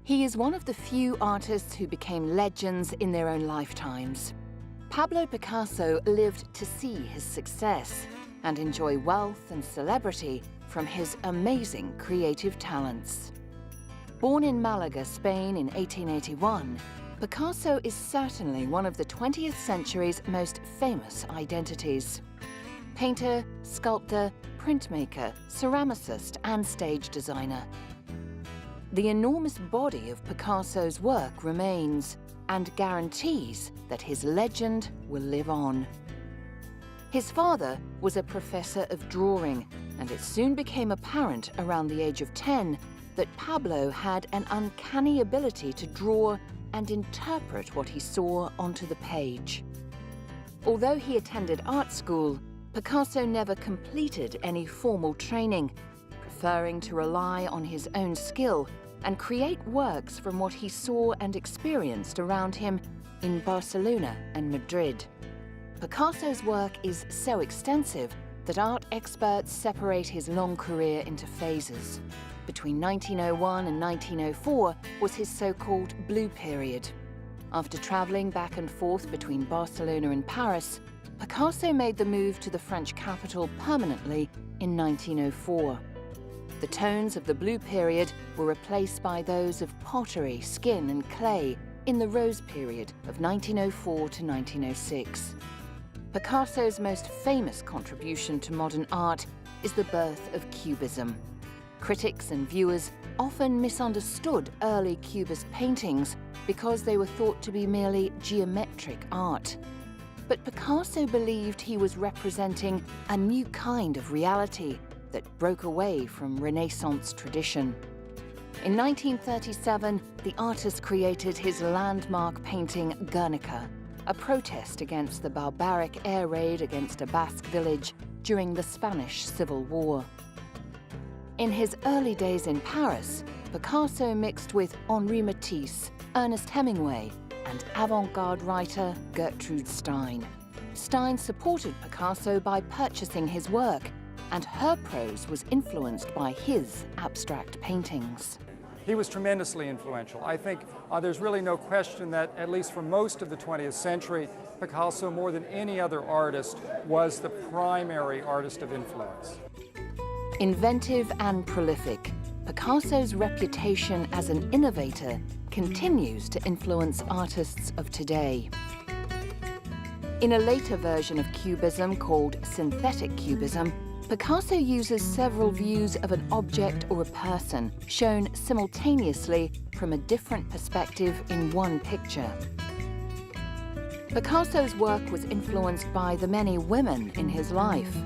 He is one of the few artists who became legends in their own lifetimes. Pablo Picasso lived to see his success and enjoy wealth and celebrity from his amazing creative talents. Born in Malaga, Spain in 1881, Picasso is certainly one of the 20th century's most famous identities. Painter, sculptor, printmaker, ceramicist, and stage designer. The enormous body of Picasso's work remains and guarantees that his legend will live on. His father was a professor of drawing, and it soon became apparent around the age of 10 that Pablo had an uncanny ability to draw and interpret what he saw onto the page. Although he attended art school, Picasso never completed any formal training, preferring to rely on his own skill and create works from what he saw and experienced around him in Barcelona and Madrid. Picasso's work is so extensive that art experts separate his long career into phases. Between 1901 and 1904 was his so-called Blue Period. After traveling back and forth between Barcelona and Paris, Picasso made the move to the French capital permanently in 1904. The tones of the Blue Period were replaced by those of pottery, skin, and clay in the Rose Period of 1904 to 1906. Picasso's most famous contribution to modern art is the birth of Cubism. Critics and viewers often misunderstood early Cubist paintings because they were thought to be merely geometric art. But Picasso believed he was representing a new kind of reality that broke away from Renaissance tradition. In 1937, the artist created his landmark painting Guernica, a protest against the barbaric air raid against a Basque village during the Spanish Civil War. In his early days in Paris, Picasso mixed with Henri Matisse, Ernest Hemingway, and avant-garde writer Gertrude Stein. Stein supported Picasso by purchasing his work, and her prose was influenced by his abstract paintings. He was tremendously influential. I think there's really no question that, at least for most of the 20th century, Picasso, more than any other artist, was the primary artist of influence. Inventive and prolific, Picasso's reputation as an innovator continues to influence artists of today. In a later version of Cubism called synthetic Cubism, Picasso uses several views of an object or a person shown simultaneously from a different perspective in one picture. Picasso's work was influenced by the many women in his life.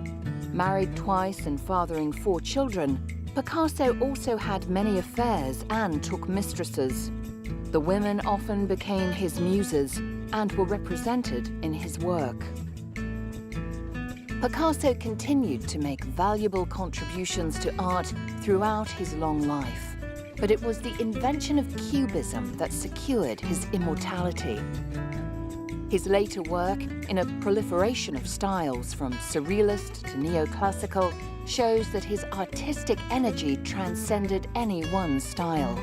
Married twice and fathering 4 children, Picasso also had many affairs and took mistresses. The women often became his muses and were represented in his work. Picasso continued to make valuable contributions to art throughout his long life, but it was the invention of Cubism that secured his immortality. His later work, in a proliferation of styles from surrealist to neoclassical, shows that his artistic energy transcended any one style.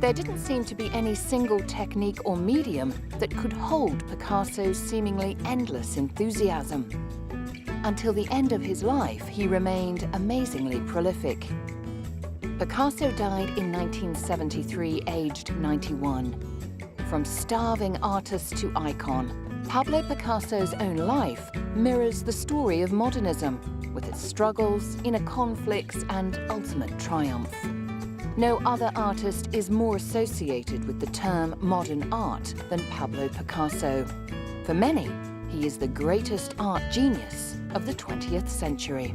There didn't seem to be any single technique or medium that could hold Picasso's seemingly endless enthusiasm. Until the end of his life, he remained amazingly prolific. Picasso died in 1973, aged 91. From starving artist to icon, Pablo Picasso's own life mirrors the story of modernism, with its struggles, inner conflicts, and ultimate triumph. No other artist is more associated with the term modern art than Pablo Picasso. For many, he is the greatest art genius of the 20th century.